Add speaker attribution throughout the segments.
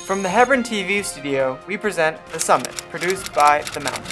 Speaker 1: From the Hebron TV studio, we present The Summit, produced by The Mountain.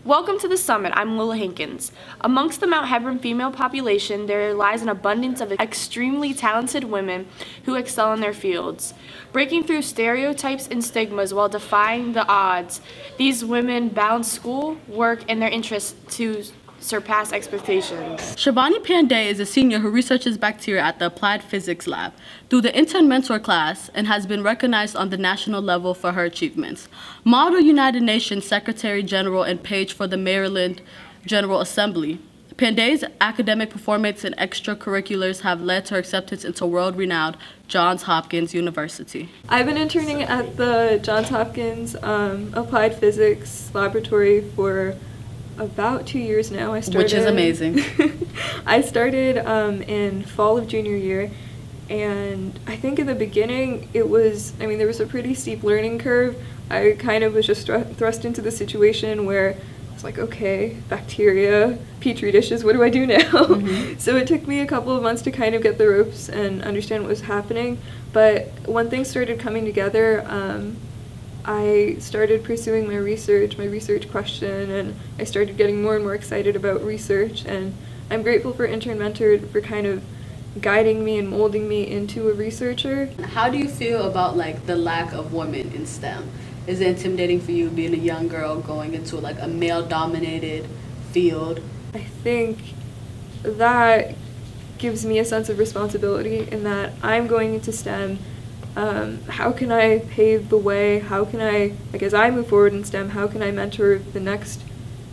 Speaker 2: Welcome to The Summit. I'm Lila Hankins. Amongst the Mount Hebron female population, there lies an abundance of extremely talented women who excel in their fields. Breaking through stereotypes and stigmas while defying the odds, these women balance school, work, and their interests to surpass expectations.
Speaker 3: Shabani Pandey is a senior who researches bacteria at the Applied Physics Lab through the Intern Mentor class and has been recognized on the national level for her achievements. Model United Nations Secretary General and page for the Maryland General Assembly. Pandey's academic performance and extracurriculars have led to her acceptance into world-renowned Johns Hopkins University.
Speaker 4: I've been interning at the Johns Hopkins Applied Physics Laboratory for about 2 years now.
Speaker 3: Which is amazing.
Speaker 4: I started in fall of junior year, and I think in the beginning there was a pretty steep learning curve. I kind of was just thrust into the situation where I was like, okay, bacteria, petri dishes, what do I do now? Mm-hmm. So it took me a couple of months to kind of get the ropes and understand what was happening, but when things started coming together, I started pursuing my research question, and I started getting more and more excited about research, and I'm grateful for Intern Mentor for kind of guiding me and molding me into a researcher.
Speaker 3: How do you feel about the lack of women in STEM? Is it intimidating for you being a young girl going into a male-dominated field?
Speaker 4: I think that gives me a sense of responsibility in that I'm going into STEM. How can I pave the way? How can I, as I move forward in STEM, how can I mentor the next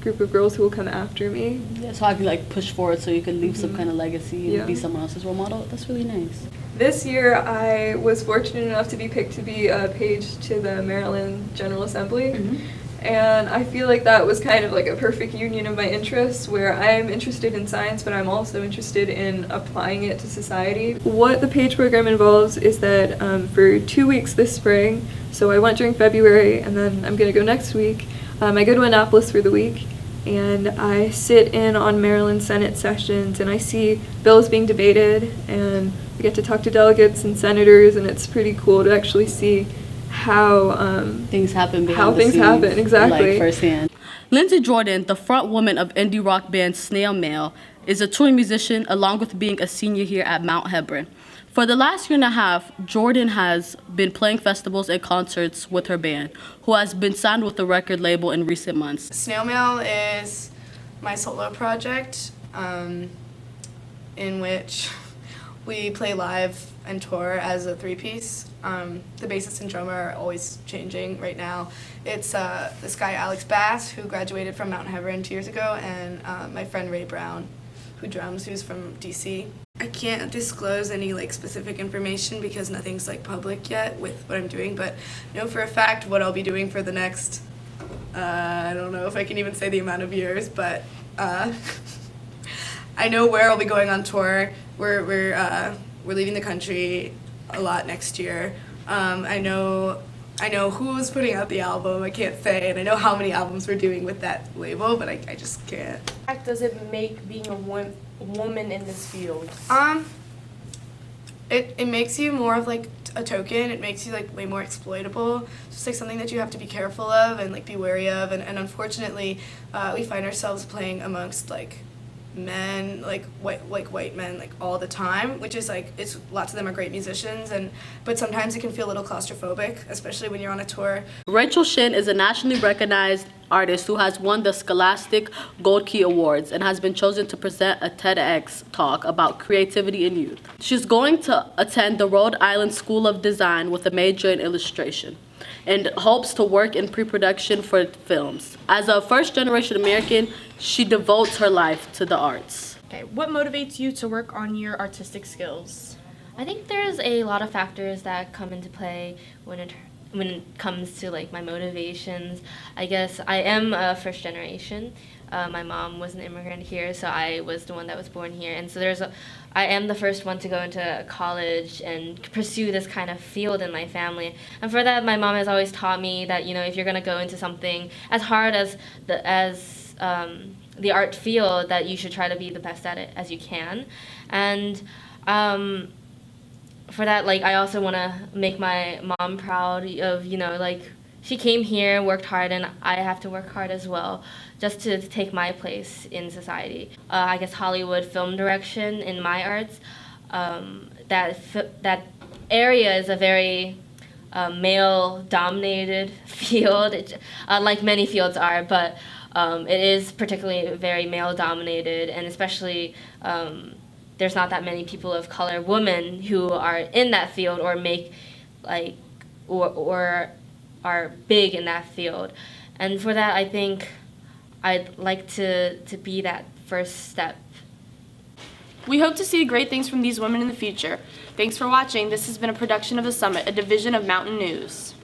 Speaker 4: group of girls who will come after me?
Speaker 3: Yeah, so I can push forward so you can leave some kind of legacy and be someone else's role model. That's really nice.
Speaker 4: This year I was fortunate enough to be picked to be a page to the Maryland General Assembly. Mm-hmm. And I feel like that was kind of a perfect union of my interests, where I am interested in science, but I'm also interested in applying it to society. What the PAGE program involves is that for 2 weeks this spring, so I went during February, and then I'm going to go next week, I go to Annapolis for the week, and I sit in on Maryland Senate sessions, and I see bills being debated, and I get to talk to delegates and senators, and it's pretty cool to actually see how
Speaker 3: things happen
Speaker 4: exactly
Speaker 3: firsthand. Lindsay Jordan, the front woman of indie rock band Snail Mail, is a touring musician along with being a senior here at Mount Hebron. For the last year and a half, Jordan has been playing festivals and concerts with her band, who has been signed with the record label in recent months.
Speaker 5: Snail Mail is my solo project in which we play live and tour as a three-piece. The bassist and drummer are always changing right now. It's this guy Alex Bass, who graduated from Mount Hebron 2 years ago, and my friend Ray Brown, who drums, who's from DC. I can't disclose any specific information because nothing's public yet with what I'm doing, but know for a fact what I'll be doing for the next, I don't know if I can even say the amount of years, but I know where I'll be going on tour. We're leaving the country a lot next year. I know who's putting out the album. I can't say, and I know how many albums we're doing with that label, but I just can't.
Speaker 2: What does it make being a woman in this field?
Speaker 5: It makes you more of a token. It makes you way more exploitable. It's just something that you have to be careful of and be wary of. And unfortunately, we find ourselves playing amongst men, white men, all the time, which is it's lots of them are great musicians, but sometimes it can feel a little claustrophobic, especially when you're on a tour.
Speaker 3: Rachel Shin is a nationally recognized artist who has won the Scholastic Gold Key Awards and has been chosen to present a TEDx talk about creativity in youth. She's going to attend the Rhode Island School of Design with a major in illustration and hopes to work in pre-production for films. As a first-generation American, she devotes her life to the arts.
Speaker 2: Okay, what motivates you to work on your artistic skills?
Speaker 6: I think there's a lot of factors that come into play when it comes to my motivations. I guess I am a first generation. My mom was an immigrant here, so I was the one that was born here, and so I am the first one to go into college and pursue this kind of field in my family. And for that, my mom has always taught me that if you're gonna go into something as hard as the art field, that you should try to be the best at it as you can. And for that, like, I also want to make my mom proud of, like, she came here and worked hard, and I have to work hard as well, just to take my place in society. I guess Hollywood film direction in my arts, that area is a very male-dominated field, like many fields are, but it is particularly very male-dominated, and especially there's not that many people of color, women, who are in that field or make, like, or are big in that field. And for that, I think I'd like to be that first step.
Speaker 2: We hope to see great things from these women in the future. Thanks for watching. This has been a production of The Summit, a division of Mountain News.